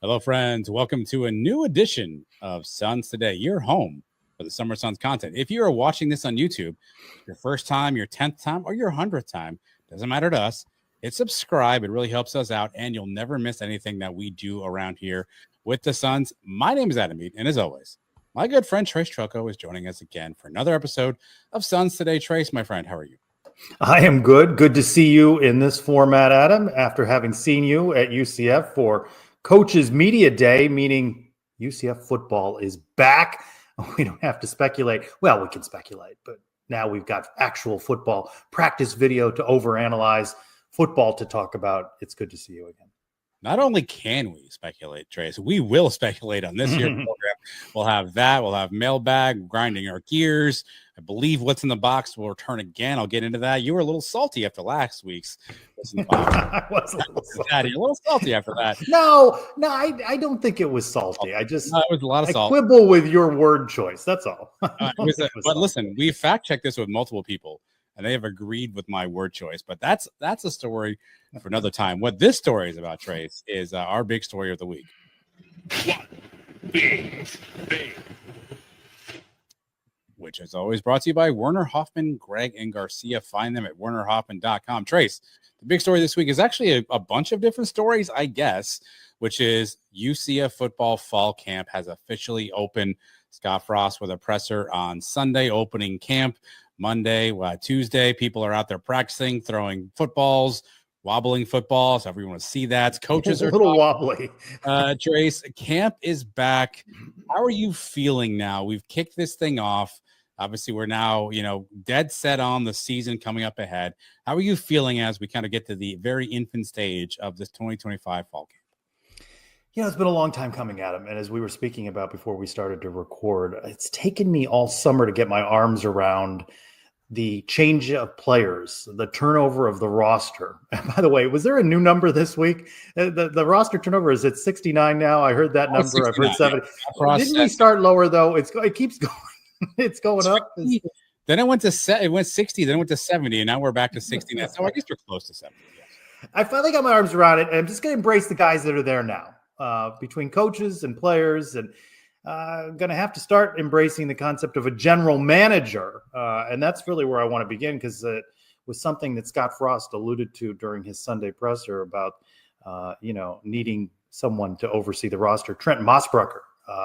Hello, friends. Welcome to a new edition of Suns Today, your home for the Summer Suns content. If you are watching this on YouTube, your first time, your 10th time, or your 100th time, doesn't matter to us. Hit subscribe. It really helps us out, and you'll never miss anything that we do around here with the Suns. My name is Adam Mead, and as always, my good friend Trace Trocco is joining us again for another episode of Suns Today. Trace, my friend, how are you? I am good. Good to see you in this format, Adam, after having seen you at UCF for Coaches Media Day, meaning UCF football is back. We don't have to speculate. Well, we can speculate, but now we've got actual football practice video to overanalyze, football to talk about. It's good to see you again. Not only can we speculate, Trace, we will speculate on this year's program. We'll have that. We'll have mailbag, grinding our gears. I believe what's in the box will return again. I'll get into that. You were a little salty after last week's what's in the box. I was a little salty after that. No, I don't think it was salty. I just it was a lot of salt. Quibble with your word choice. That's all. But listen, we fact checked this with multiple people, and they have agreed with my word choice. But that's a story for another time. What this story is about, Trace, is our big story of the week. One big. Which is always brought to you by Werner Hoffman, Greg, and Garcia. Find them at wernerhoffman.com. Trace, the big story this week is actually a bunch of different stories, I guess, which is UCF football fall camp has officially opened. Scott Frost with a presser on Sunday, opening camp. Monday, Tuesday, people are out there practicing, throwing footballs, wobbling footballs. However you want to see that. Coaches are a little wobbly. Trace, camp is back. How are you feeling now? We've kicked this thing off. Obviously, we're now, dead set on the season coming up ahead. How are you feeling as we kind of get to the very infant stage of this 2025 fall camp? It's been a long time coming, Adam. And as we were speaking about before we started to record, it's taken me all summer to get my arms around the change of players, the turnover of the roster. And by the way, was there a new number this week? The roster turnover is at 69 now. I heard that number. I've heard 70. Yeah. Didn't we start lower though? It keeps going. It's going up. Then it went 60. Then it went to 70, and now we're back to 60. So I guess we're close to 70. Yes. I finally got my arms around it, and I'm just going to embrace the guys that are there now, between coaches and players, and going to have to start embracing the concept of a general manager, and that's really where I want to begin, because it was something that Scott Frost alluded to during his Sunday presser about, needing someone to oversee the roster. Trent Mossbrucker,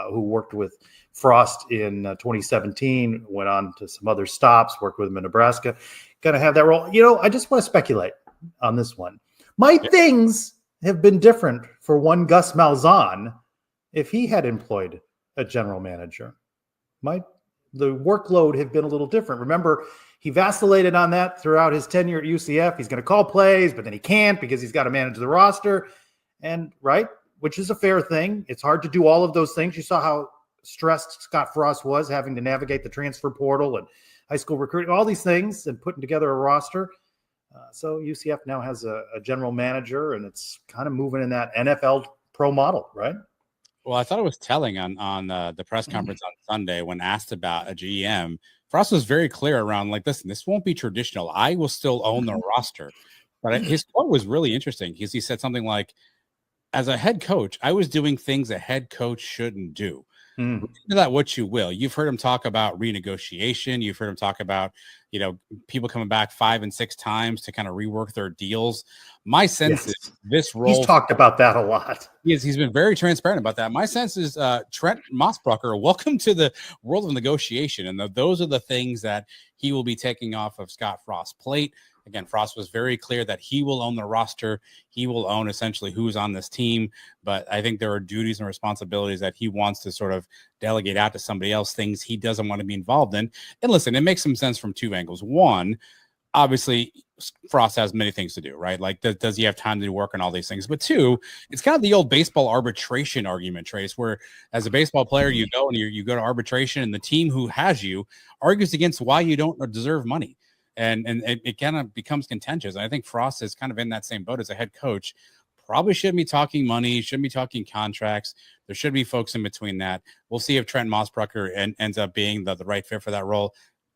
who worked with Frost in 2017, went on to some other stops, worked with him in Nebraska, going to have that role. I just want to speculate on this one. Things have been different for one Gus Malzahn if he had employed a general manager. The workload have been a little different. Remember, he vacillated on that throughout his tenure at UCF. He's going to call plays, but then he can't because he's got to manage the roster. And which is a fair thing. It's hard to do all of those things. You saw how stressed Scott Frost was having to navigate the transfer portal and high school recruiting, all these things, and putting together a roster. So UCF now has a general manager, and it's kind of moving in that NFL pro model, right? Well, I thought it was telling on the press conference on Sunday when asked about a GM. Frost was very clear around, listen, this won't be traditional. I will still own the roster. But his quote was really interesting because he said something like, as a head coach, I was doing things a head coach shouldn't do. Do that what you will. You've heard him talk about renegotiation. You've heard him talk about, people coming back 5 and 6 times to kind of rework their deals. My sense is this role. He's talked about that a lot. He's been very transparent about that. My sense is Trent Mossbrucker, welcome to the world of negotiation. And those are the things that he will be taking off of Scott Frost's plate. Again, Frost was very clear that he will own the roster. He will own essentially who's on this team. But I think there are duties and responsibilities that he wants to sort of delegate out to somebody else, things he doesn't want to be involved in. And listen, it makes some sense from two angles. One, obviously, Frost has many things to do, right? Does he have time to work on all these things? But two, it's kind of the old baseball arbitration argument, Trace, where as a baseball player, you go and you go to arbitration, and the team who has you argues against why you don't deserve money. And it kind of becomes contentious. And I think Frost is kind of in that same boat as a head coach. Probably shouldn't be talking money, shouldn't be talking contracts. There should be folks in between that. We'll see if Trent Mossbrucker ends up being the right fit for that role.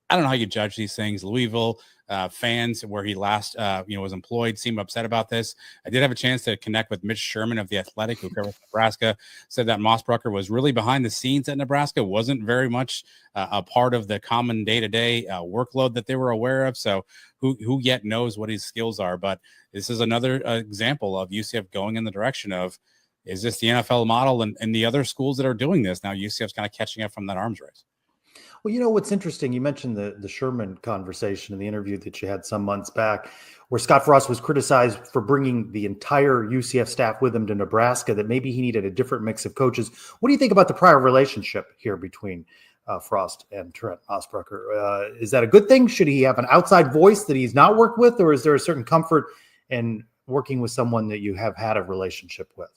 I don't know how you judge these things. Louisville fans, where he last was employed, seem upset about this. I did have a chance to connect with Mitch Sherman of The Athletic, who covers Nebraska, said that Mossbrucker was really behind the scenes at Nebraska, wasn't very much a part of the common day-to-day workload that they were aware of. So who yet knows what his skills are? But this is another example of UCF going in the direction of, is this the NFL model and the other schools that are doing this? Now UCF's kind of catching up from that arms race. Well, you know what's interesting? You mentioned the Sherman conversation in the interview that you had some months back, where Scott Frost was criticized for bringing the entire UCF staff with him to Nebraska, that maybe he needed a different mix of coaches. What do you think about the prior relationship here between Frost and Trent Mossbrucker? Is that a good thing? Should he have an outside voice that he's not worked with, or is there a certain comfort in working with someone that you have had a relationship with?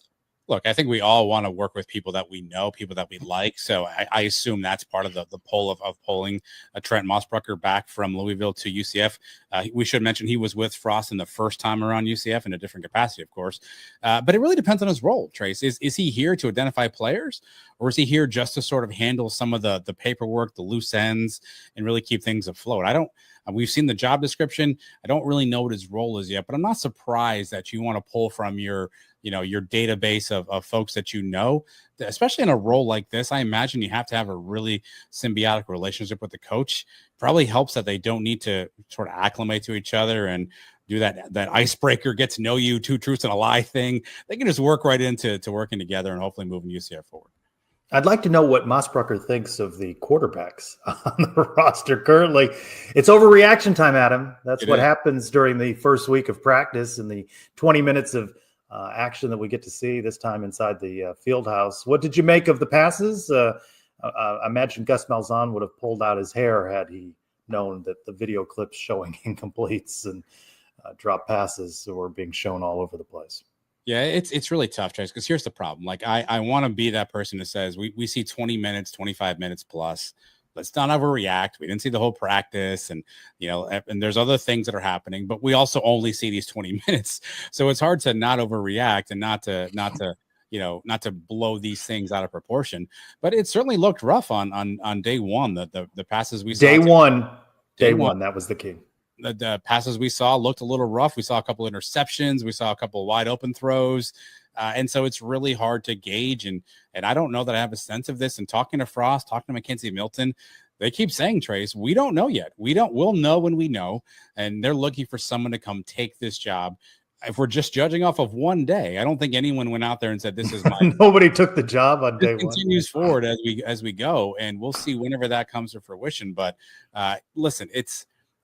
Look, I think we all want to work with people that we know, people that we like. So I assume that's part of the poll of polling Trent Mossbrucker back from Louisville to UCF. We should mention he was with Frost in the first time around UCF in a different capacity, of course. But it really depends on his role, Trace. Is he here to identify players, or is he here just to sort of handle some of the paperwork, the loose ends, and really keep things afloat? We've seen the job description. I don't really know what his role is yet, but I'm not surprised that you want to pull from your database of folks that you know, especially in a role like this. I imagine you have to have a really symbiotic relationship with the coach. Probably helps that they don't need to sort of acclimate to each other and do that icebreaker, get to know you, 2 truths and a lie thing. They can just work right into working together and hopefully moving UCF forward. I'd like to know what Mossbrucker thinks of the quarterbacks on the roster currently. It's overreaction time, Adam. That's what happens during the first week of practice and the 20 minutes of action that we get to see this time inside the field house. What did you make of the passes? I imagine Gus Malzahn would have pulled out his hair had he known that the video clips showing incompletes and drop passes were being shown all over the place. Yeah, it's really tough, Trace, because here's the problem. Like, I want to be that person who says we see 20 minutes, 25 minutes plus. Let's not overreact. We didn't see the whole practice, and and there's other things that are happening, but we also only see these 20 minutes. So it's hard to not overreact and not to blow these things out of proportion. But it certainly looked rough on day one. The passes we saw. Day one, that was the key. The passes we saw looked a little rough. We saw a couple of interceptions. We saw a couple of wide open throws. And so it's really hard to gauge. And I don't know that I have a sense of this. And talking to Frost, talking to Mackenzie Milton, they keep saying, Trace, we don't know yet. We'll know when we know. And they're looking for someone to come take this job. If we're just judging off of one day, I don't think anyone went out there and said, this is my nobody took the job on day one. It continues forward as we go. And we'll see whenever that comes to fruition. But listen,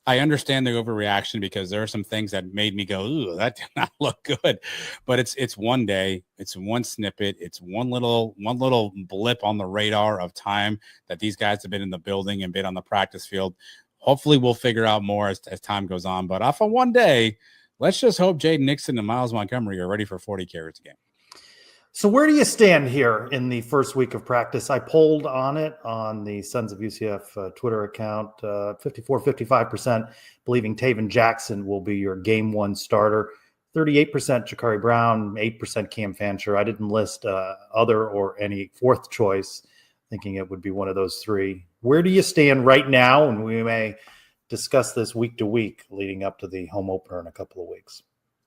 I understand the overreaction because there are some things that made me go, ooh, that did not look good. But it's one day, it's one snippet, it's one little blip on the radar of time that these guys have been in the building and been on the practice field. Hopefully we'll figure out more as time goes on. But off of one day, let's just hope Jaden Nixon and Miles Montgomery are ready for 40 carries a game. So where do you stand here in the first week of practice? I polled on it on the Sons of UCF Twitter account, 55% believing Taven Jackson will be your game one starter, 38% Jakari Brown, 8% Cam Fancher. I didn't list other or any fourth choice, thinking it would be one of those three. Where do you stand right now? And we may discuss this week to week leading up to the home opener in a couple of weeks.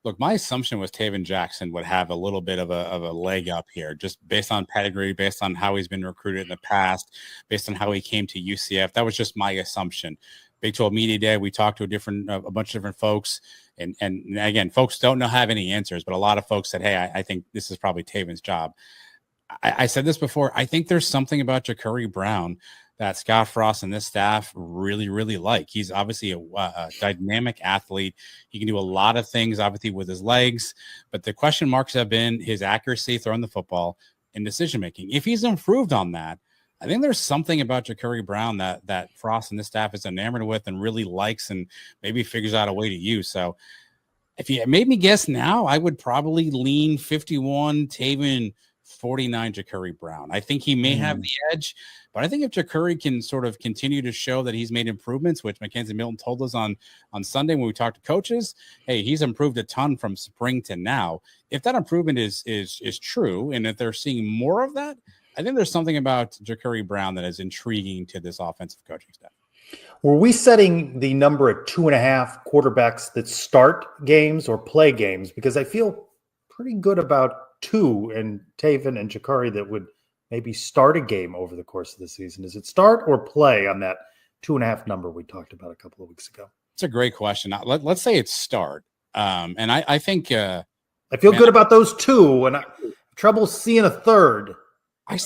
Look, my assumption was Taven Jackson would have a little bit of a leg up here, just based on pedigree, based on how he's been recruited in the past, based on how he came to UCF. That was just my assumption. Big 12 Media Day, we talked to a bunch of different folks, and again, folks don't have any answers, but a lot of folks said, hey, I think this is probably Taven's job. I said this before. I think there's something about Jakari Brown that Scott Frost and this staff really, really like. He's obviously a dynamic athlete. He can do a lot of things, obviously, with his legs, but the question marks have been his accuracy throwing the football and decision-making. If he's improved on that, I think there's something about Jakari Brown that Frost and this staff is enamored with and really likes and maybe figures out a way to use. So if you made me guess now, I would probably lean 51, Taven 49, Jakari Brown. I think he may have the edge, but I think if Jakari can sort of continue to show that he's made improvements, which Mackenzie Milton told us on Sunday when we talked to coaches, hey, he's improved a ton from spring to now. If that improvement is true, and if they're seeing more of that, I think there's something about Jakari Brown that is intriguing to this offensive coaching staff. Were we setting the number at 2.5 quarterbacks that start games or play games? Because I feel pretty good about 2 and Taven and Jakari that would maybe start a game over the course of the season. Is it start or play on that 2.5 number we talked about a couple of weeks ago? It's a great question. Let's say it's start. And I think I feel good about those 2, and I trouble seeing a third.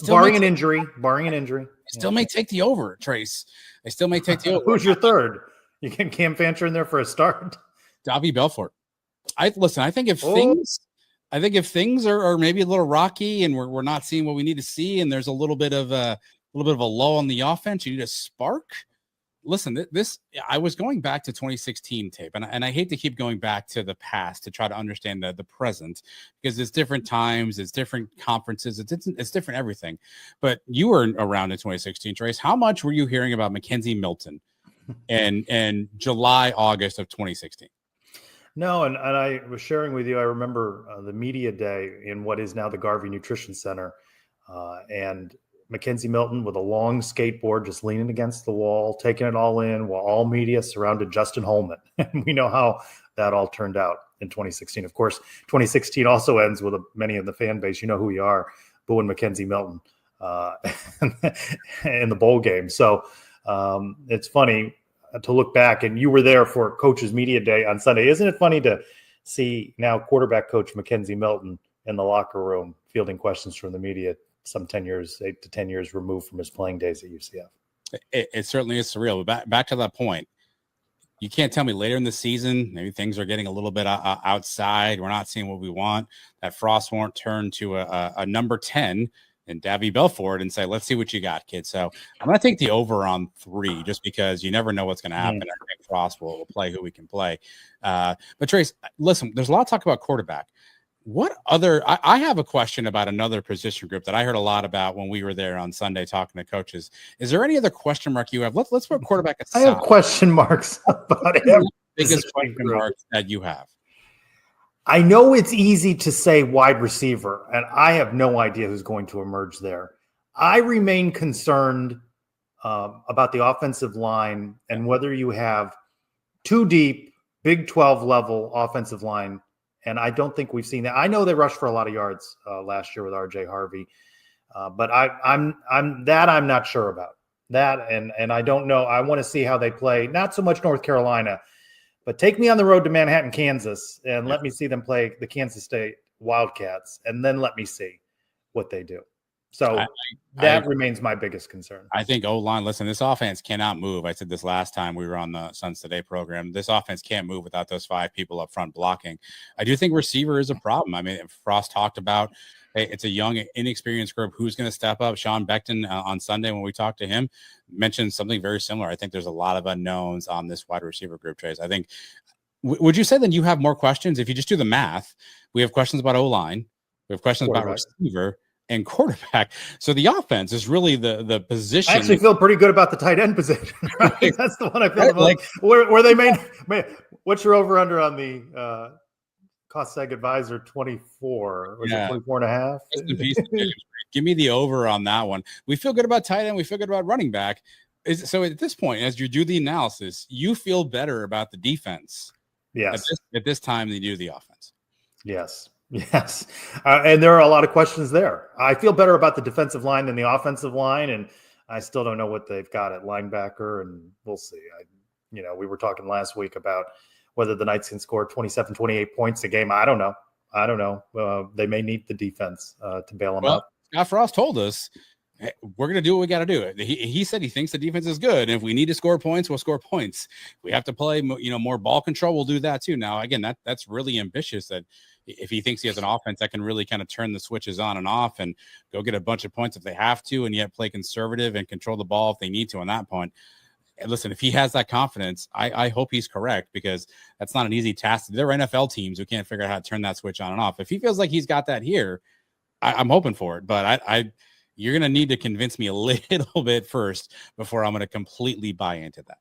Barring an injury. I still may take the over, Trace. I still may take the over. Who's your third? You get Cam Fancher in there for a start. Davy Belfort. I think if things are maybe a little rocky and we're not seeing what we need to see, and there's a little bit of a lull on the offense, you need a spark. Listen, I was going back to 2016 tape, and I hate to keep going back to the past to try to understand the present, because it's different times, it's different conferences, it's different everything. But you were around in 2016, Trace. How much were you hearing about Mackenzie Milton in July, August of 2016? No, and I was sharing with you, I remember the media day in what is now the Garvey Nutrition Center, and Mackenzie Milton with a long skateboard just leaning against the wall, taking it all in while all media surrounded Justin Holman. And we know how that all turned out in 2016. Of course, 2016 also ends with many of the fan base, you know who you are, booing Mackenzie Milton in the bowl game. So it's funny to look back, and you were there for Coach's Media Day on Sunday. Isn't it funny to see now quarterback coach Mackenzie Milton in the locker room fielding questions from the media, some 8 to 10 years removed from his playing days at UCF? It certainly is surreal. But back to that point, you can't tell me later in the season, maybe things are getting a little bit outside. We're not seeing what we want. That Frost won't turn to a number 10 in Davy Belfort and say, let's see what you got, kid. So I'm going to take the over on 3 just because you never know what's going to happen. I think Frost will play who we can play. But Trace, listen, there's a lot of talk about quarterback. What other? I have a question about another position group that I heard a lot about when we were there on Sunday talking to coaches. Is there any other question mark you have? Let's put quarterback aside. I have question marks about every biggest question marks that you have. I know it's easy to say wide receiver, and I have no idea who's going to emerge there. I remain concerned about the offensive line and whether you have 2 deep, Big 12 level offensive line. And I don't think we've seen that. I know they rushed for a lot of yards last year with RJ Harvey, but I'm not sure about that. And I don't know. I want to see how they play. Not so much North Carolina, but take me on the road to Manhattan, Kansas, and let me see them play the Kansas State Wildcats, and then let me see what they do. So that remains my biggest concern. I think O-line, listen, this offense cannot move. I said this last time we were on the Suns Today program. This offense can't move without those 5 people up front blocking. I do think receiver is a problem. I mean, Frost talked about, hey, it's a young, inexperienced group. Who's going to step up? Sean Beckton on Sunday when we talked to him mentioned something very similar. I think there's a lot of unknowns on this wide receiver group, Trace. I think, would you say then you have more questions? If you just do the math, we have questions about O-line. We have questions about receiver and quarterback. So the offense is really the position. I actually feel pretty good about the tight end position. Right? That's the one I feel about. Where they made. What's your over under on the cost seg advisor 24? Was it 24 and a half? Give me the over on that one. We feel good about tight end. We feel good about running back. So at this point, as you do the analysis, you feel better about the defense. Yes. At this time than you do the offense. Yes. Yes. And there are a lot of questions there. I feel better about the defensive line than the offensive line, and I still don't know what they've got at linebacker, and we'll see. We were talking last week about whether the Knights can score 27, 28 points a game. I don't know. They may need the defense to bail them out. Scott Frost told us, hey, we're going to do what we got to do. He said he thinks the defense is good. And if we need to score points, we'll score points. We have to play, more ball control. We'll do that too. Now, again, that's really ambitious that if he thinks he has an offense that can really kind of turn the switches on and off and go get a bunch of points if they have to, and yet play conservative and control the ball if they need to on that point. And listen, if he has that confidence, I hope he's correct, because that's not an easy task. There are NFL teams who can't figure out how to turn that switch on and off. If he feels like he's got that here, I'm hoping for it. But you're going to need to convince me a little bit first before I'm going to completely buy into that.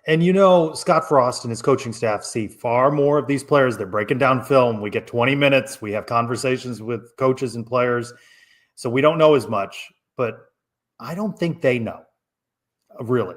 And Scott Frost and his coaching staff see far more of these players. They're breaking down film. We get 20 minutes. We have conversations with coaches and players. So we don't know as much, but I don't think they know, really.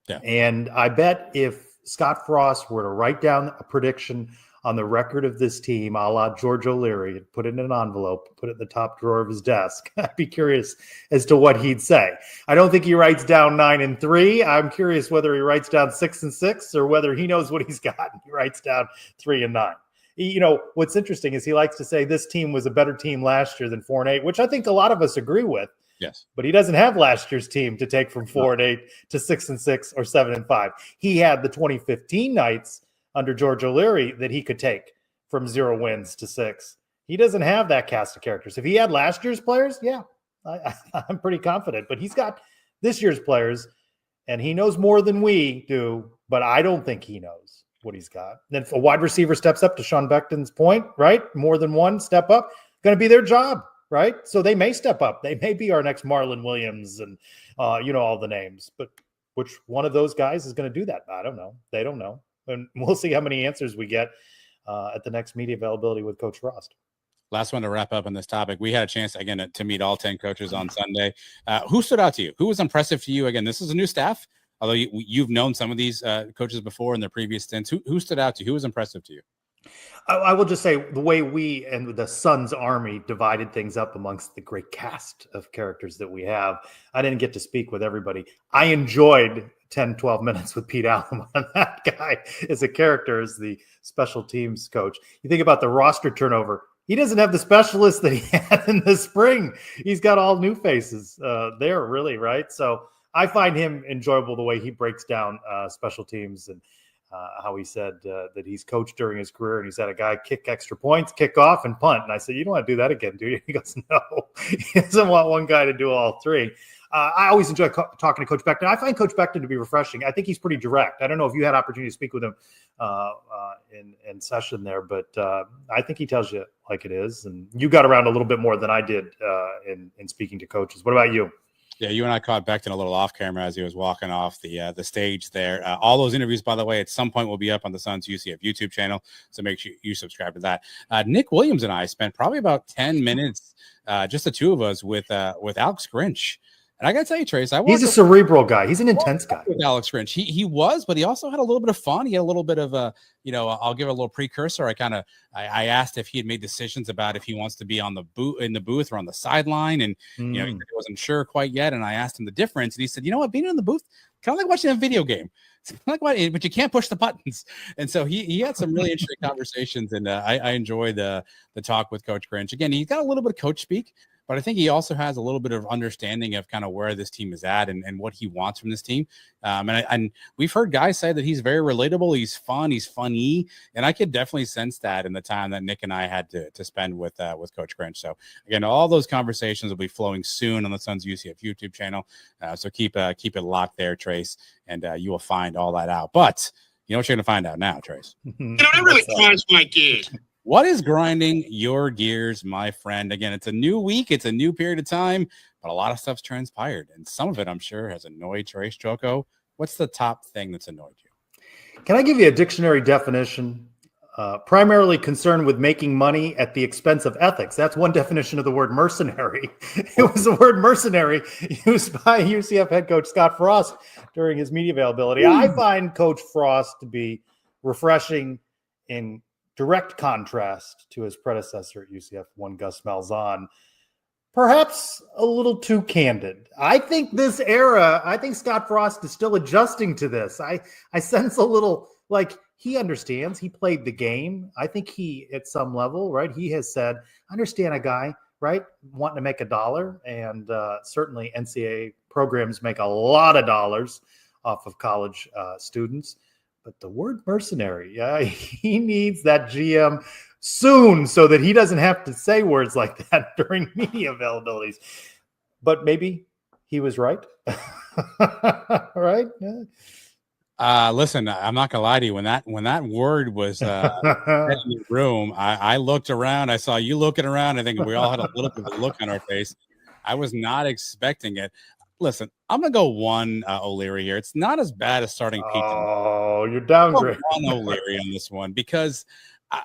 Yeah. And I bet if Scott Frost were to write down a prediction on the record of this team, a la George O'Leary, and put it in an envelope, put it in the top drawer of his desk, I'd be curious as to what he'd say. I don't think he writes down 9-3. I'm curious whether he writes down 6-6 or whether he knows what he's got and he writes down 3-9. You know, what's interesting is he likes to say this team was a better team last year than 4-8, which I think a lot of us agree with. Yes. But he doesn't have last year's team to take from 4-8 to 6-6 or 7-5. He had the 2015 Knights under George O'Leary that he could take from 0 wins to 6. He doesn't have that cast of characters. If he had last year's players, yeah, I'm pretty confident. But he's got this year's players, and he knows more than we do, but I don't think he knows what he's got. Then if a wide receiver steps up, to Sean Beckton's point, right? More than one step up, going to be their job, right? So they may step up. They may be our next Marlon Williams and, all the names. But which one of those guys is going to do that? I don't know. They don't know. And we'll see how many answers we get at the next media availability with Coach Frost. Last one to wrap up on this topic. We had a chance, again, to meet all 10 coaches on Sunday. Who stood out to you? Who was impressive to you? Again, this is a new staff, although you've known some of these coaches before in their previous stints. Who stood out to you? Who was impressive to you? I will just say the way we and the Suns Army divided things up amongst the great cast of characters that we have. I didn't get to speak with everybody. I enjoyed 10, 12 minutes with Pete Allen. That guy is a character as the special teams coach. You think about the roster turnover. He doesn't have the specialists that he had in the spring. He's got all new faces there, really, right? So I find him enjoyable the way he breaks down special teams and how he said that he's coached during his career and he's had a guy kick extra points, kick off, and punt. And I said, you don't want to do that again, do you? He goes, no. He doesn't want one guy to do all three. I always enjoy talking to Coach Beckton. I find Coach Beckton to be refreshing. I think he's pretty direct. I don't know if you had opportunity to speak with him in session there, but I think he tells you like it is. And you got around a little bit more than I did in speaking to coaches. What about you? Yeah, you and I caught Beckton a little off camera as he was walking off the stage there. All those interviews, by the way, at some point will be up on the Suns UCF YouTube channel, so make sure you subscribe to that. Nick Williams and I spent probably about 10 minutes, just the two of us, with Alex Grinch. And I got to tell you, Trace, he's a cerebral guy. He's an intense guy. With Alex Grinch. He was, but he also had a little bit of fun. He had a little bit of I'll give a little precursor. I asked if he had made decisions about if he wants to be in the booth or on the sideline. And, he wasn't sure quite yet. And I asked him the difference. And he said, you know what, being in the booth, kind of like watching a video game. It's like but you can't push the buttons. And so he had some really interesting conversations. And I enjoyed the talk with Coach Grinch. Again, he's got a little bit of coach speak, but I think he also has a little bit of understanding of kind of where this team is at and what he wants from this team. And we've heard guys say that he's very relatable. He's fun. He's funny. And I could definitely sense that in the time that Nick and I had to spend with Coach Grinch. So again, all those conversations will be flowing soon on the Suns UCF YouTube channel. So keep it locked there, Trace, and you will find all that out. But you know what you're going to find out now, Trace? That really grinds my gears. What is grinding your gears, my friend? Again, it's a new week. It's a new period of time, but a lot of stuff's transpired. And some of it, I'm sure, has annoyed Trace Choco. What's the top thing that's annoyed you? Can I give you a dictionary definition? Primarily concerned with making money at the expense of ethics. That's one definition of the word mercenary. It was the word mercenary used by UCF head coach Scott Frost during his media availability. I find Coach Frost to be refreshing in direct contrast to his predecessor at UCF, one Gus Malzahn, perhaps a little too candid. I think Scott Frost is still adjusting to this. I sense a little like he understands. He played the game. I think he, at some level, right, he has said, I understand a guy, right, wanting to make $1, and certainly NCAA programs make a lot of dollars off of college students. But the word mercenary, he needs that GM soon so that he doesn't have to say words like that during media availabilities. But maybe he was right. Right? Yeah. Listen, I'm not gonna lie to you. When that word was in the room, I looked around. I saw you looking around. I think we all had a little bit of a look on our face. I was not expecting it. Listen, I'm going to go one O'Leary here. It's not as bad as starting Pete. Oh, you're downgrading. One O'Leary on this one because,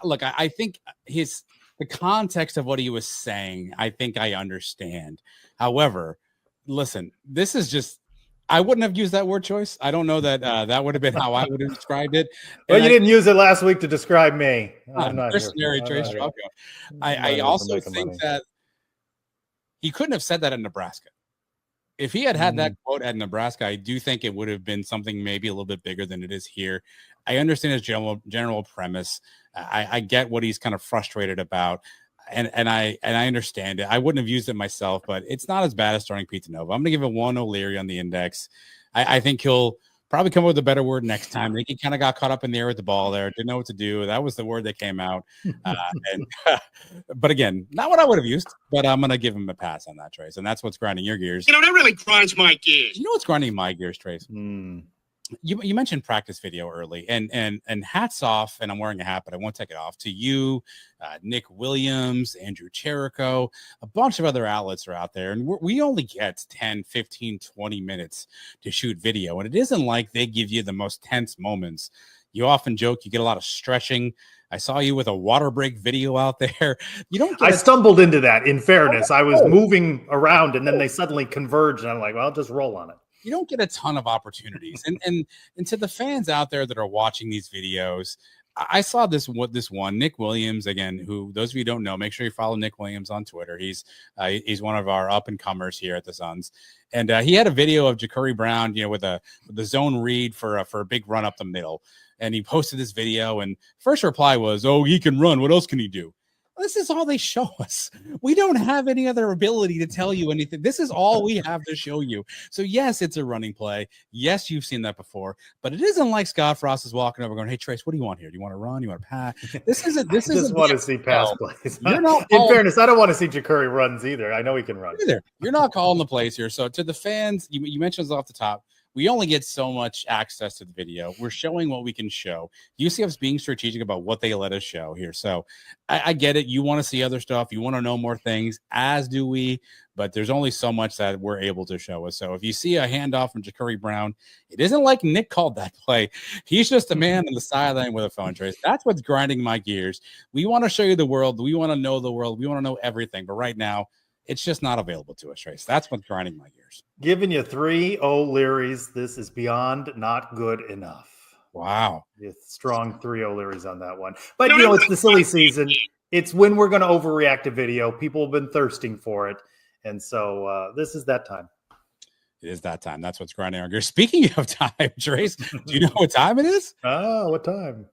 look, I think the context of what he was saying, I think I understand. However, listen, this is just I wouldn't have used that word choice. I don't know that that would have been how I would have described it. Well, you didn't use it last week to describe me. I'm not here. Trace Straucho. I also think that he couldn't have said that in Nebraska. If he had that quote at Nebraska, I do think it would have been something maybe a little bit bigger than it is here. I understand his general premise. I get what he's kind of frustrated about, and I understand it. I wouldn't have used it myself, but it's not as bad as starting Pete DeNovo. I'm going to give it 1 O'Leary on the index. I think he'll probably come up with a better word next time. I think he kind of got caught up in the air with the ball there. Didn't know what to do. That was the word that came out. But again, not what I would have used, but I'm going to give him a pass on that, Trace. And that's what's grinding your gears. That really grinds my gears. You know what's grinding my gears, Trace? You mentioned practice video early, and hats off, and I'm wearing a hat, but I won't take it off, to you, Nick Williams, Andrew Cherico, a bunch of other outlets are out there, and we only get 10, 15, 20 minutes to shoot video, and it isn't like they give you the most tense moments. You often joke you get a lot of stretching. I saw you with a water break video out there. You don't. I stumbled into that. In fairness, I was moving around, and then they suddenly converged, and I'm like, well, I'll just roll on it. You don't get a ton of opportunities. And to the fans out there that are watching these videos, I saw this one, Nick Williams, again, who those of you who don't know, make sure you follow Nick Williams on Twitter. He's one of our up and comers here at the Suns. And he had a video of Ja'Cory Brown, with the zone read for a big run up the middle. And he posted this video, and first reply was, "Oh, he can run. What else can he do?" This is all they show us. We don't have any other ability to tell you anything. This is all we have to show you. So yes, it's a running play. Yes, you've seen that before, but it isn't like Scott Frost is walking over going, "Hey, Trace, what do you want here? Do you want to run? You want to pass?" This isn't. This is. I just want to see pass plays. You're not. In fairness, I don't want to see Ja'Cory runs either. I know he can run. Either. You're not calling the plays here. So to the fans, you mentioned this off the top. We only get so much access to the video. We're showing what we can show. UCF's being strategic about what they let us show here. So I get it. You want to see other stuff. You want to know more things, as do we. But there's only so much that we're able to show us. So if you see a handoff from Ja'Cory Brown, it isn't like Nick called that play. He's just a man on the sideline with a phone, Trace. That's what's grinding my gears. We want to show you the world. We want to know the world. We want to know everything. But right now, it's just not available to us, Trace. That's what's grinding my gears. Giving you 3 O'Learys. This is beyond not good enough. Wow. It's strong 3 O'Learys on that one. But, it's the silly season. It's when we're going to overreact to video. People have been thirsting for it. And so this is that time. It is that time. That's what's grinding our gears. Speaking of time, Trace, do you know what time it is? What time?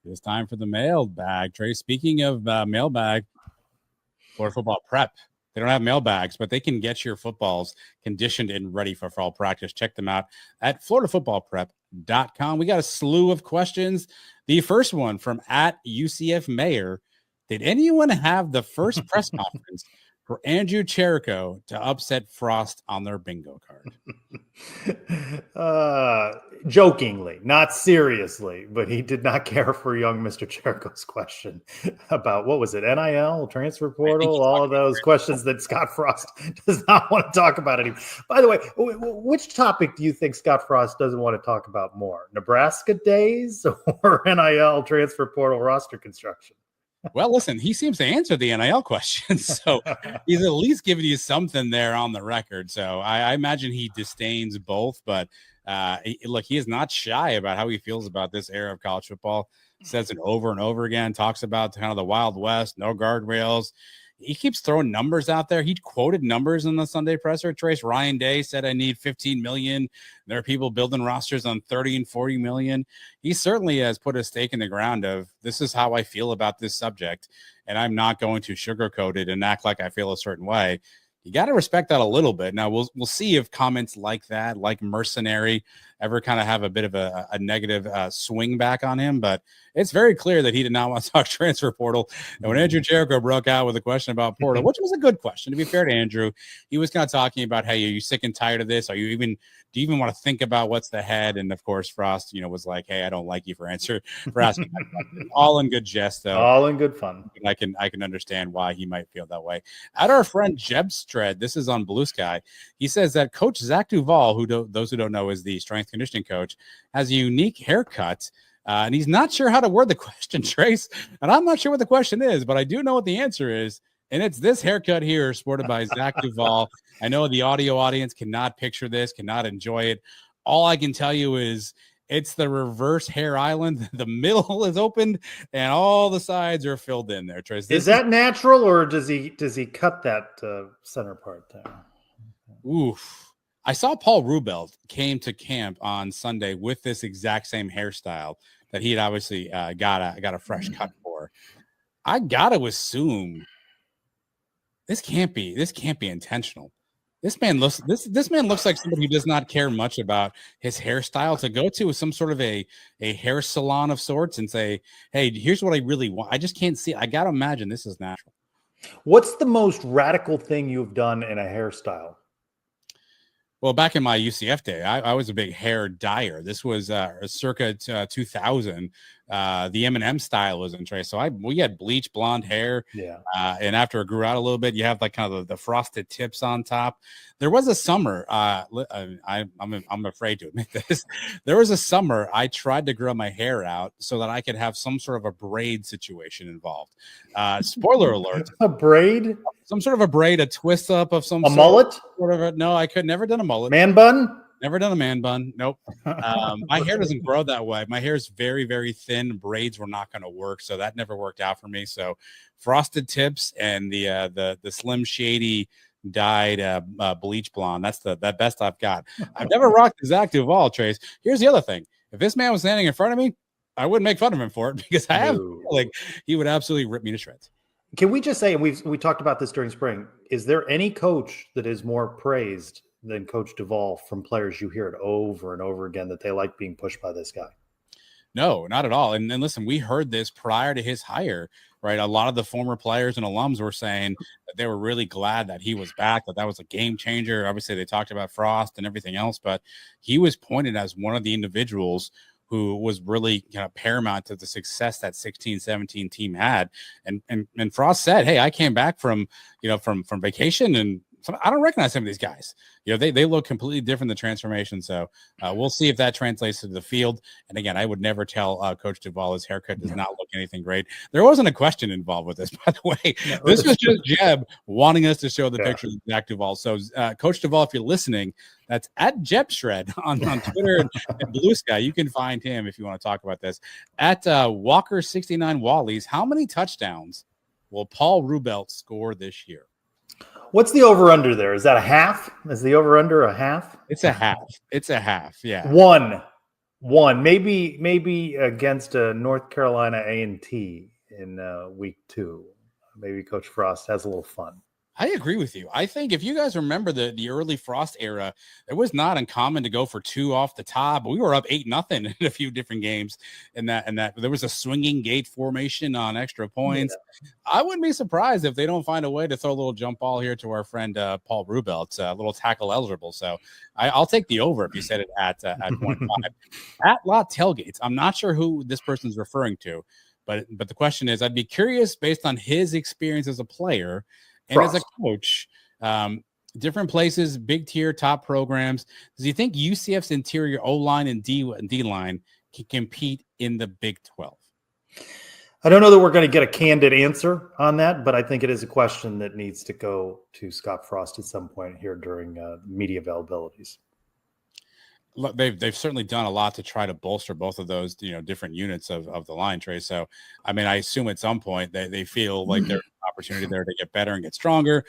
It's time for the mailbag, Trace. Speaking of mailbag, Florida Football Prep. They don't have mailbags, but they can get your footballs conditioned and ready for fall practice. Check them out at floridafootballprep.com. We got a slew of questions. The first one from at UCF Mayor. Did anyone have the first press conference for Andrew Cherico to upset Frost on their bingo card? Jokingly, not seriously, but he did not care for young Mr. Cherico's question about, what was it, NIL, transfer portal, all of those questions that Scott Frost does not want to talk about anymore. By the way, which topic do you think Scott Frost doesn't want to talk about more? Nebraska days or NIL, transfer portal, roster construction? Well, listen, he seems to answer the NIL questions, so he's at least giving you something there on the record. So I imagine he disdains both, but look, he is not shy about how he feels about this era of college football. Says it over and over again, talks about kind of the Wild West, no guardrails. He keeps throwing numbers out there. He quoted numbers in the Sunday presser. Trace, Ryan Day said, "I need 15 million. There are people building rosters on 30 and 40 million. He certainly has put a stake in the ground of, this is how I feel about this subject, and I'm not going to sugarcoat it and act like I feel a certain way. You got to respect that a little bit. Now, we'll see if comments like that, like mercenary, ever kind of have a bit of a negative swing back on him. But it's very clear that he did not want to talk transfer portal. And when Andrew Jericho broke out with a question about portal, which was a good question, to be fair to Andrew, he was kind of talking about, hey, are you sick and tired of this? Do you even want to think about what's ahead? And of course, Frost, was like, hey, I don't like you for asking that question. All in good jest, though. All in good fun. I can understand why he might feel that way. At our friend Jebstred, this is on Blue Sky. He says that Coach Zach Duval, those who don't know is the strength conditioning coach, has a unique haircut. And he's not sure how to word the question, Trace. And I'm not sure what the question is, but I do know what the answer is. And it's this haircut here, sported by Zach Duvall. I know the audio audience cannot picture this, cannot enjoy it. All I can tell you is it's the reverse hair island. The middle is opened, and all the sides are filled in there, Trace. Is that natural, or does he cut that center part there? Oof. I saw Paul Rubel came to camp on Sunday with this exact same hairstyle that he had obviously got a fresh cut for. I gotta assume this can't be intentional. This man looks like somebody who does not care much about his hairstyle to go to some sort of a hair salon of sorts and say, hey, here's what I really want. I just can't see it. I gotta imagine this is natural. What's the most radical thing you've done in a hairstyle? Well, back in my UCF day, I was a big hair dyer. This was circa 2000. The Eminem style was in Trace. So we had bleach blonde hair. Yeah. And after it grew out a little bit, you have like kind of the frosted tips on top. There was a summer. I'm afraid to admit this. There was a summer I tried to grow my hair out so that I could have some sort of a braid situation involved. Spoiler alert: a braid, some sort of a braid, a twist up of some mullet. No, I could never done a mullet. Man bun. Never done a man bun. Nope. My hair doesn't grow that way. My hair is very, very thin. Braids were not going to work, so that never worked out for me. So, frosted tips and the Slim Shady dyed bleach blonde. That's the best I've got. I've never rocked the Zach Duvall, Trace. Here's the other thing: if this man was standing in front of me, I wouldn't make fun of him for it because I have like he would absolutely rip me to shreds. Can we just say, and we talked about this during spring, is there any coach that is more praised than Coach Duvall from players? You hear it over and over again that they like being pushed by this guy. No, not at all. And listen, we heard this prior to his hire, right? A lot of the former players and alums were saying that they were really glad that he was back, that was a game changer. Obviously, they talked about Frost and everything else, but he was pointed as one of the individuals who was really paramount to the success that 16-17 team had. And Frost said, hey, I came back from vacation and I don't recognize some of these guys. They look completely different, the transformation. So we'll see if that translates to the field. And again, I would never tell Coach Duvall his haircut does not look anything great. There wasn't a question involved with this, by the way. No, this was just Jeb wanting us to show the picture of Zach Duvall. So Coach Duvall, if you're listening, that's at Jeb Shred on Twitter and Blue Sky. You can find him if you want to talk about this. At Walker69 Wallies, how many touchdowns will Paul Rubel score this year? What's the over-under there? Is that a half? Is the over-under a half? It's a half. It's a half, yeah. One. Maybe against North Carolina A&T in week 2. Maybe Coach Frost has a little fun. I agree with you. I think if you guys remember the early Frost era, it was not uncommon to go for 2 off the top. We were up 8-0 in a few different games, and that there was a swinging gate formation on extra points. Yeah. I wouldn't be surprised if they don't find a way to throw a little jump ball here to our friend Paul Rubel. It's a little tackle eligible, so I'll take the over if you said it at 0.5. At Lot Tailgates, I'm not sure who this person's referring to, but the question is, I'd be curious based on his experience as a player. And Frost. As a coach, different places, big tier, top programs. Does he think UCF's interior O-line and D-line can compete in the Big 12? I don't know that we're going to get a candid answer on that, but I think it is a question that needs to go to Scott Frost at some point here during media availabilities. Look, they've certainly done a lot to try to bolster both of those, different units of the line, Trey. So, I mean, I assume at some point they feel like there's an opportunity there to get better and get stronger.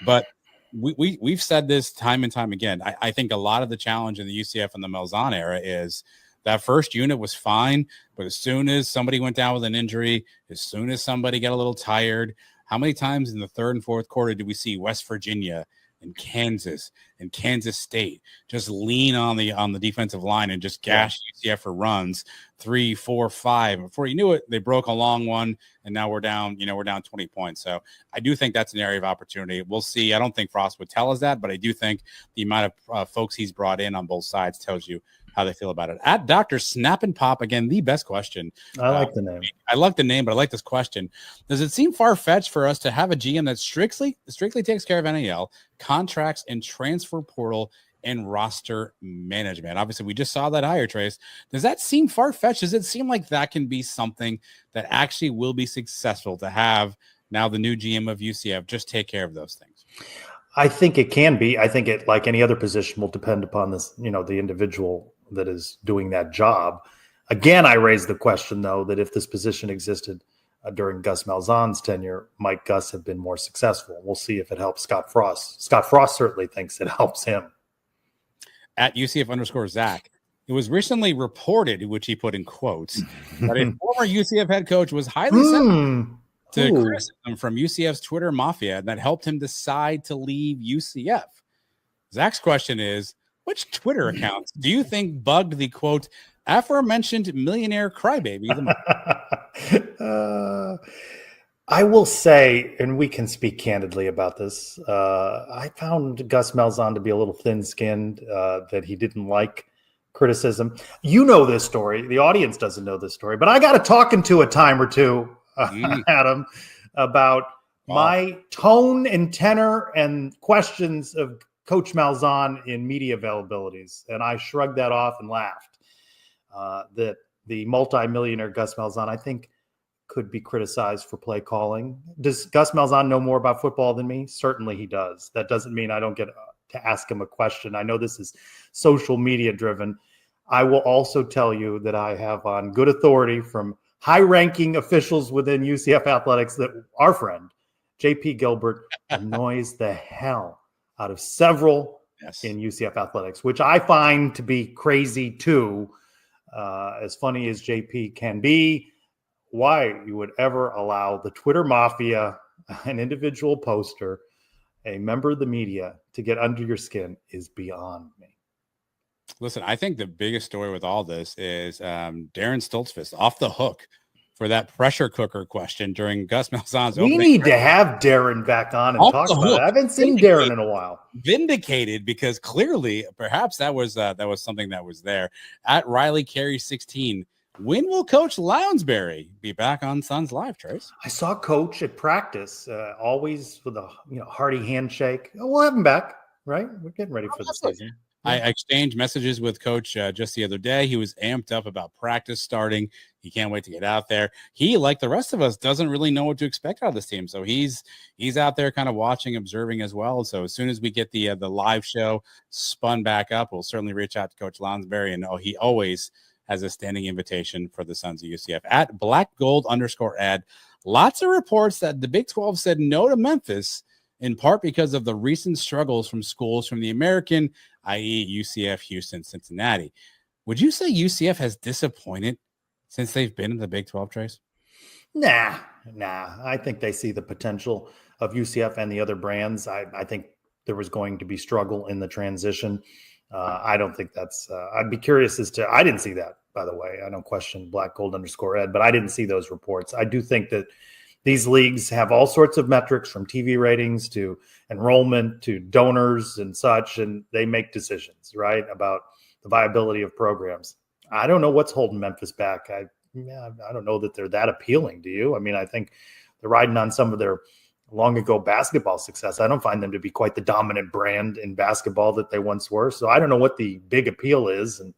But we've said this time and time again. I think a lot of the challenge in the UCF and the Malzahn era is that first unit was fine, but as soon as somebody went down with an injury, as soon as somebody got a little tired, how many times in the third and fourth quarter did we see West Virginia and Kansas and Kansas State just lean on the defensive line and just gash UCF for runs 3, 4, 5. Before you knew it, they broke a long one, and now we're down 20 points. So I do think that's an area of opportunity. We'll see. I don't think Frost would tell us that, but I do think the amount of folks he's brought in on both sides tells you how they feel about it. At Dr. Snap and Pop, again, the best question. I like the name. I like the name, but I like this question. Does it seem far-fetched for us to have a GM that strictly takes care of NAL, contracts, and transfer portal and roster management? Obviously, we just saw that hire, Trace. Does that seem far-fetched? Does it seem like that can be something that actually will be successful to have now the new GM of UCF, just take care of those things? I think it can be. I think it, like any other position, will depend upon this, the individual that is doing that job. Again, I raise the question, though, that if this position existed during Gus Malzahn's tenure, might Gus have been more successful? We'll see if it helps Scott Frost. Scott Frost certainly thinks it helps him. At UCF_Zach, it was recently reported, which he put in quotes, that a former UCF head coach was highly sensitive to criticism from UCF's Twitter mafia that helped him decide to leave UCF. Zach's question is, which Twitter accounts do you think bugged the, quote, aforementioned millionaire crybaby the most? I will say, and we can speak candidly about this, I found Gus Malzahn to be a little thin-skinned, that he didn't like criticism. You know this story. The audience doesn't know this story, but I got to talking to a time or two, Adam, about my tone and tenor and questions of Coach Malzahn in media availabilities. And I shrugged that off and laughed. That the multimillionaire Gus Malzahn, I think, could be criticized for play calling. Does Gus Malzahn know more about football than me? Certainly he does. That doesn't mean I don't get to ask him a question. I know this is social media driven. I will also tell you that I have on good authority from high-ranking officials within UCF athletics that our friend, JP Gilbert, annoys the hell out of several in UCF athletics, which I find to be crazy too. As funny as JP can be, why you would ever allow the Twitter mafia, an individual poster, a member of the media, to get under your skin is beyond me. Listen, I think the biggest story with all this is Darren Stoltzfus off the hook for that pressure cooker question during Gus Malzahn's opening. We need to have Darren back on and talk about it. I haven't seen Darren in a while. Vindicated, because clearly, perhaps that was something that was there. At Riley Carey 16, when will Coach Lounsbury be back on Suns Live, Trace? I saw Coach at practice, always with a hearty handshake. Oh, we'll have him back, right? We're getting ready for the season. I exchanged messages with Coach just the other day. He was amped up about practice starting. He can't wait to get out there. He, like the rest of us, doesn't really know what to expect out of this team. So he's out there kind of watching, observing as well. So as soon as we get the live show spun back up, we'll certainly reach out to Coach Lounsbury. And he always has a standing invitation for the Sons of UCF. At blackgold_ad, lots of reports that the Big 12 said no to Memphis, in part because of the recent struggles from schools from the American, i.e. UCF, Houston, Cincinnati. Would you say UCF has disappointed since they've been in the Big 12, Trace? Nah. I think they see the potential of UCF and the other brands. I think there was going to be struggle in the transition. I don't think that's I'd be curious as to, I didn't see that, by the way. I don't question blackgold_ed, but I didn't see those reports. I do think that these leagues have all sorts of metrics, from TV ratings to enrollment to donors and such, and they make decisions, right, about the viability of programs. I don't know what's holding Memphis back. I don't know that they're that appealing. Do you? I mean, I think they're riding on some of their long ago basketball success. I don't find them to be quite the dominant brand in basketball that they once were. So I don't know what the big appeal is. And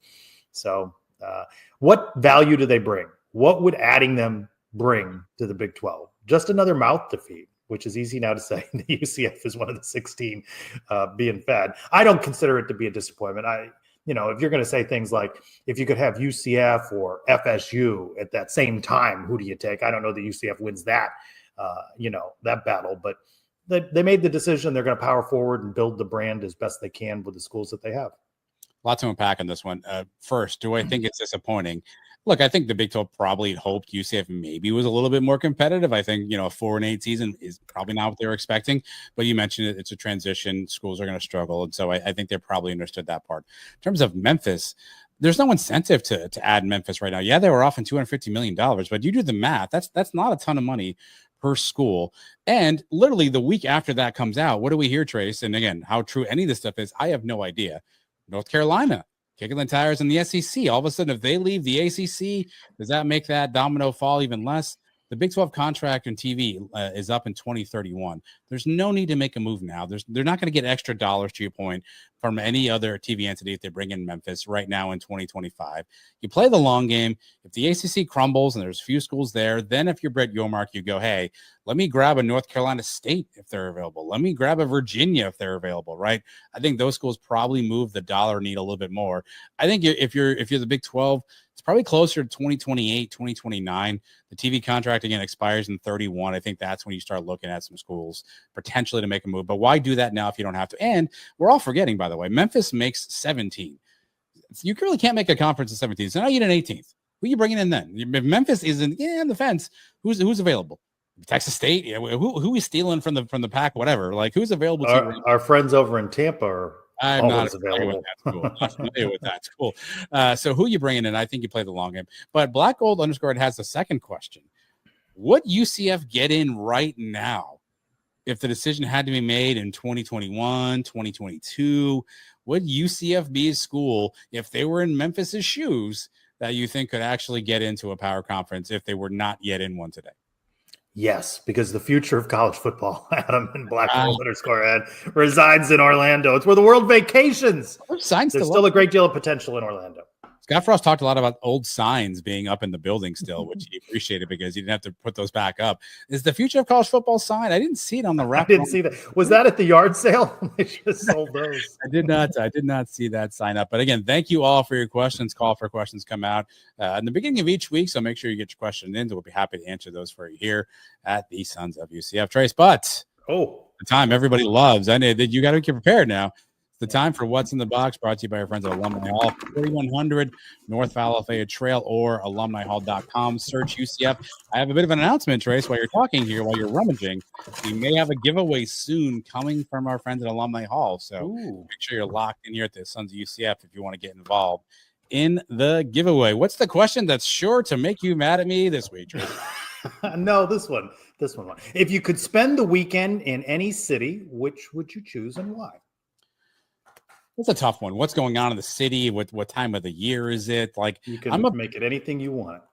so what value do they bring? What would adding them bring to the Big 12? Just another mouth to feed, which is easy now to say. The UCF is one of the 16 being fed. I don't consider it to be a disappointment. If you're going to say things like, if you could have UCF or FSU at that same time, who do you take? I don't know that UCF wins that, that battle, but they made the decision. They're going to power forward and build the brand as best they can with the schools that they have. Lots to unpack on this one. First, do I think it's disappointing? Look, I think the Big 12 probably hoped UCF maybe was a little bit more competitive. I think, a 4-8 season is probably not what they were expecting. But you mentioned it, it's a transition. Schools are going to struggle. And so I think they probably understood that part. In terms of Memphis, there's no incentive to add Memphis right now. Yeah, they were off in $250 million, but you do the math. That's not a ton of money per school. And literally the week after that comes out, what do we hear, Trace? And again, how true any of this stuff is, I have no idea. North Carolina kicking the tires in the SEC. All of a sudden, if they leave the ACC, does that make that domino fall even less? The Big 12 contract and TV is up in 2031. There's no need to make a move now. They're not going to get extra dollars, to your point, from any other TV entity if they bring in Memphis right now in 2025. You play the long game. If the ACC crumbles and there's a few schools there, then if you're Brett Yormark, you go, hey, let me grab a North Carolina State if they're available. Let me grab a Virginia if they're available, right? I think those schools probably move the dollar needle a little bit more. I think if you're the Big 12, it's probably closer to 2028, 2029. The TV contract again expires in 31. I think that's when you start looking at some schools potentially to make a move. But why do that now if you don't have to? And we're all forgetting, by the way, Memphis makes 17. You really can't make a conference of 17. So now you need an 18th. Who are you bringing in then? If Memphis isn't on the fence, who's available? Texas State? Yeah, who is stealing from the pack? Whatever. Like who's available? Our friends over in Tampa are I'm not available. Familiar with that school. So who you bringing in? I think you play the long game. But Black Gold _ has the second question. What UCF get in right now? If the decision had to be made in 2021, 2022, would UCF be a school, if they were in Memphis's shoes, that you think could actually get into a power conference if they were not yet in one today? Yes, because the future of college football, Adam and Black Gold _ Ed, resides in Orlando. It's where the world vacations. There's still a great deal of potential in Orlando. Scott Frost talked a lot about old signs being up in the building still, which he appreciated because he didn't have to put those back up. Is the future of college football sign? I didn't see it on the wrap. I didn't see that. Was that at the yard sale? They just sold those. I did not see that sign up. But again, thank you all for your questions. Call for questions come out in the beginning of each week. So make sure you get your question in. We'll be happy to answer those for you here at the Sons of UCF. Trace, but the time everybody loves. I know that you got to get prepared now. The time for What's in the Box, brought to you by our friends at Alumni Hall, 4100 North Valafea Trail or alumnihall.com. Search UCF. I have a bit of an announcement, Trace, while you're talking here, while you're rummaging. We may have a giveaway soon coming from our friends at Alumni Hall. So make sure you're locked in here at the Sons of UCF if you want to get involved in the giveaway. What's the question that's sure to make you mad at me this week, Trace? No, this one. If you could spend the weekend in any city, which would you choose and why? It's a tough one. What's going on in the city? What time of the year is it? Like you can make it anything you want.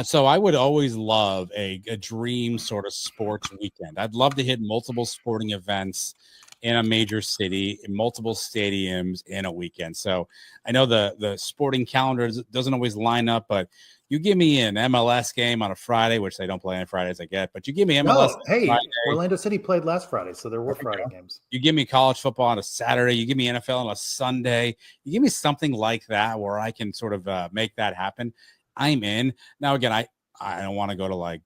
So I would always love a dream sort of sports weekend. I'd love to hit multiple sporting events in a major city, in multiple stadiums in a weekend. So I know the sporting calendar doesn't always line up, but you give me an MLS game on a Friday, which they don't play on Fridays, I get, but you give me MLS. No, hey, Friday. Orlando City played last Friday, so there were Friday games. You give me college football on a Saturday. You give me NFL on a Sunday. You give me something like that where I can sort of make that happen. I'm in. Now, again, I don't want to go to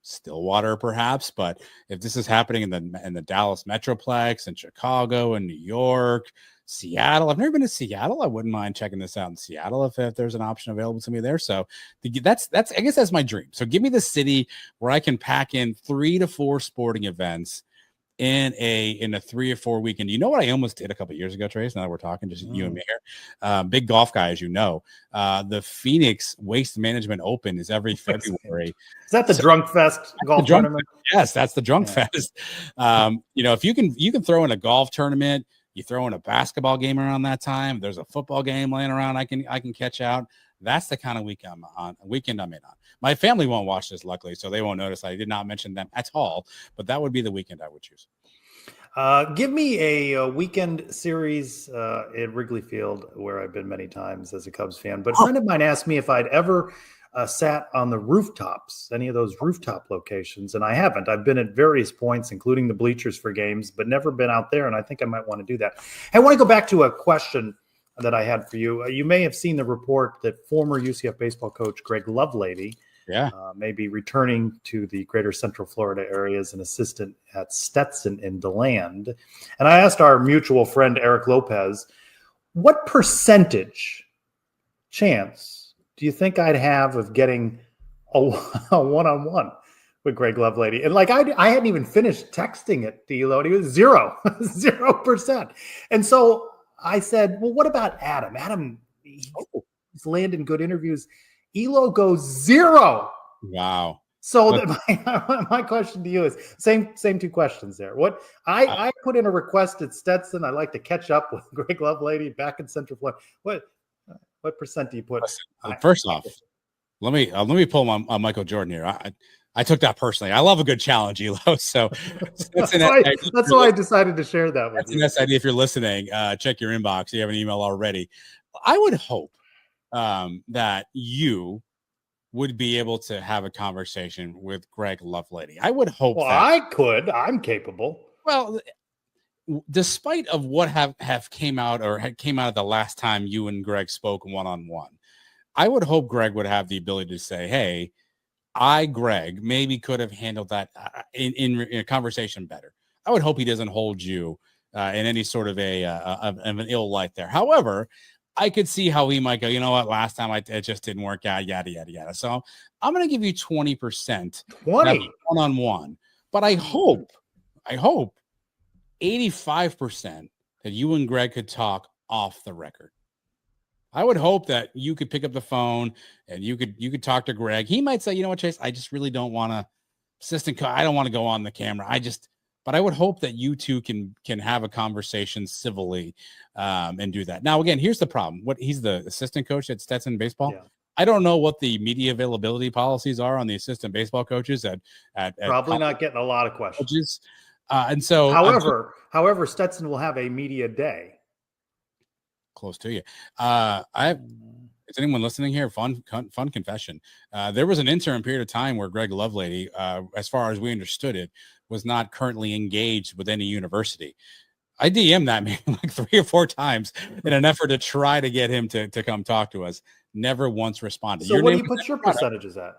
Stillwater perhaps, but if this is happening in the Dallas Metroplex and Chicago and New York, Seattle. I've never been to Seattle. I wouldn't mind checking this out in Seattle if there's an option available to me there. So that's I guess that's my dream. So give me the city where I can pack in 3 to 4 sporting events in a 3 or 4 weekend. You know what I almost did a couple of years ago, Trace? Now that we're talking, just you and me here. Big golf guy, as you know. The Phoenix Waste Management Open is every February. Is that the Drunk Fest golf tournament? Yes, that's the Drunk Fest. If you can throw in a golf tournament, you throw in a basketball game around that time. There's a football game laying around. I can catch out. That's the kind of weekend I'm in on. My family won't watch this, luckily, so they won't notice. I did not mention them at all, but that would be the weekend I would choose. Give me a weekend series at Wrigley Field, where I've been many times as a Cubs fan. But a friend of mine asked me if I'd ever sat on the rooftops, any of those rooftop locations, and I haven't. I've been at various points, including the bleachers for games, but never been out there, and I think I might want to do that. I want to go back to a question that I had for you. You may have seen the report that former UCF baseball coach Greg Lovelady may be returning to the greater Central Florida area as an assistant at Stetson in DeLand. And I asked our mutual friend Eric Lopez, what percentage chance do you think I'd have of getting a one-on-one with Greg Lovelady? And I hadn't even finished texting it to Elo, and he was 0%. And so I said, well, what about Adam? Adam, he's landing good interviews. Elo goes 0. Wow. So my question to you is same 2 questions there. What I put in a request at Stetson. I'd like to catch up with Greg Lovelady back in Central Florida. What percent do you put? First off, let me pull my Michael Jordan here. I took that personally. I love a good challenge, Elo. So that's why I decided to share that with you. That's an idea. If you're listening, check your inbox. If you have an email already. I would hope that you would be able to have a conversation with Greg Lovelady. I would hope that I could. I'm capable. Well, despite of what have came out or had came out of the last time you and Greg spoke one-on-one, I would hope Greg would have the ability to say, hey, Greg, maybe could have handled that in a conversation better. I would hope he doesn't hold you in any sort of an ill light there. However, I could see how he might go, you know what, last time it just didn't work out, yada, yada, yada. So I'm going to give you 20% 20 one-on-one. But I hope 85% that you and Greg could talk off the record. I would hope that you could pick up the phone and you could talk to Greg. He might say, you know what, Chase, I just really don't want to I don't want to go on the camera. But I would hope that you two can have a conversation civilly and do that. Now, again, here's the problem. He's the assistant coach at Stetson Baseball. Yeah. I don't know what the media availability policies are on the assistant baseball coaches at probably not getting a lot of questions. And so, however, Stetson will have a media day. Close to you. Is anyone listening here? Fun confession. There was an interim period of time where Greg Lovelady, as far as we understood it, was not currently engaged with any university. I DM'd that man like 3 or 4 times in an effort to try to get him to come talk to us. Never once responded. So what do you put your percentages at?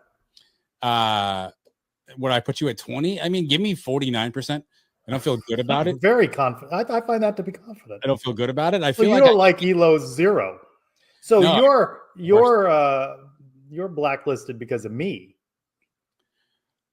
Would I put you at 20? I mean, give me 49%. I don't feel good about it. Very confident. I find that to be confident. I don't feel good about it. I feel you like don't like Elo's 0. So no, you're blacklisted because of me.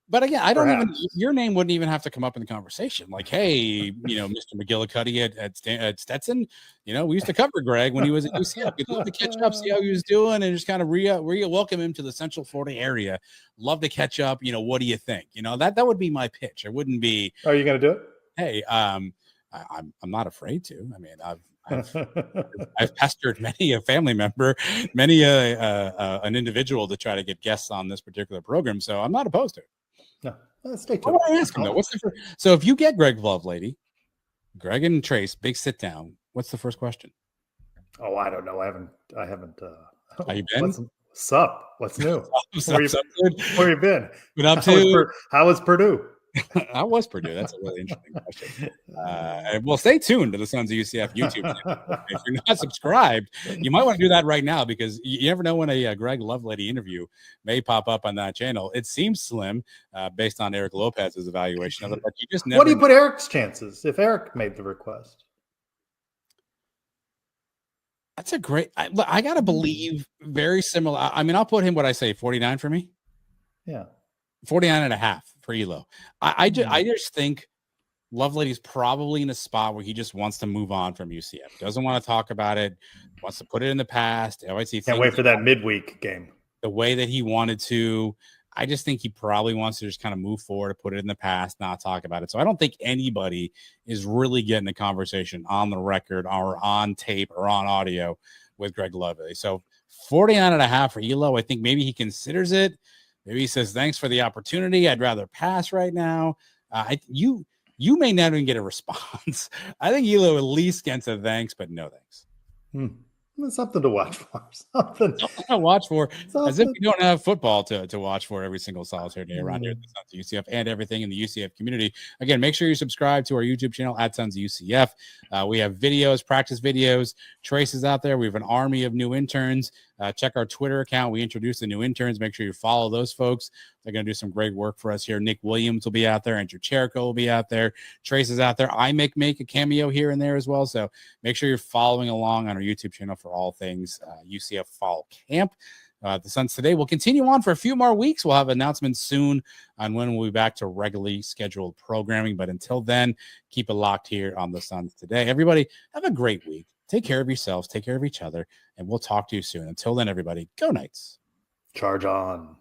But again, I don't even. Your name wouldn't even have to come up in the conversation. Like, hey, Mr. McGillicuddy at Stetson. We used to cover Greg when he was at UCF. We'd love to catch up, see how he was doing, and just kind of welcome him to the Central Florida area. Love to catch up. What do you think? That would be my pitch. It wouldn't be. Are you going to do it? Hey, I'm not afraid to. I mean, I've pestered many a family member, many an individual to try to get guests on this particular program. So I'm not opposed to it. No, stay tuned. I ask him though. So if you get Greg Lovelady, Greg and Trace, big sit down. What's the first question? Oh, I don't know. I haven't. How you been? What's up? What's new? Where you been? Been up to? How was Purdue? How was Purdue? That's a really interesting question. Well, stay tuned to the Sons of UCF YouTube channel. If you're not subscribed, you might want to do that right now because you never know when a Greg Lovelady interview may pop up on that channel. It seems slim based on Eric Lopez's evaluation of it, but you just never. What do you put Eric's chances if Eric made the request? That's a great. I gotta believe very similar. I mean, I'll put him. What I say, 49 for me. Yeah. 49.5 for Elo. I just think Lovelady's probably in a spot where he just wants to move on from UCF. Doesn't want to talk about it. Wants to put it in the past. Can't wait for that midweek game. The way that he wanted to. I just think he probably wants to just kind of move forward, put it in the past, not talk about it. So I don't think anybody is really getting a conversation on the record or on tape or on audio with Greg Lovelady. So 49.5 for Elo. I think maybe he considers it. Maybe he says, thanks for the opportunity. I'd rather pass right now. You may not even get a response. I think Elo at least gets a thanks, but no thanks. Something to watch for. Something to watch for. As if we don't have football to watch for every single solitary day around here at the Sons of UCF and everything in the UCF community. Again, make sure you subscribe to our YouTube channel at Sons of UCF. We have videos, practice videos, traces out there. We have an army of new interns. Check our Twitter account. We introduce the new interns. Make sure you follow those folks. They're going to do some great work for us here. Nick Williams will be out there. Andrew Cherico will be out there. Trace is out there. I make a cameo here and there as well. So make sure you're following along on our YouTube channel for all things UCF Fall Camp. The Suns today will continue on for a few more weeks. We'll have announcements soon on when we'll be back to regularly scheduled programming. But until then, keep it locked here on the Suns today. Everybody, have a great week. Take care of yourselves. Take care of each other. And we'll talk to you soon. Until then, everybody, go Knights. Charge on.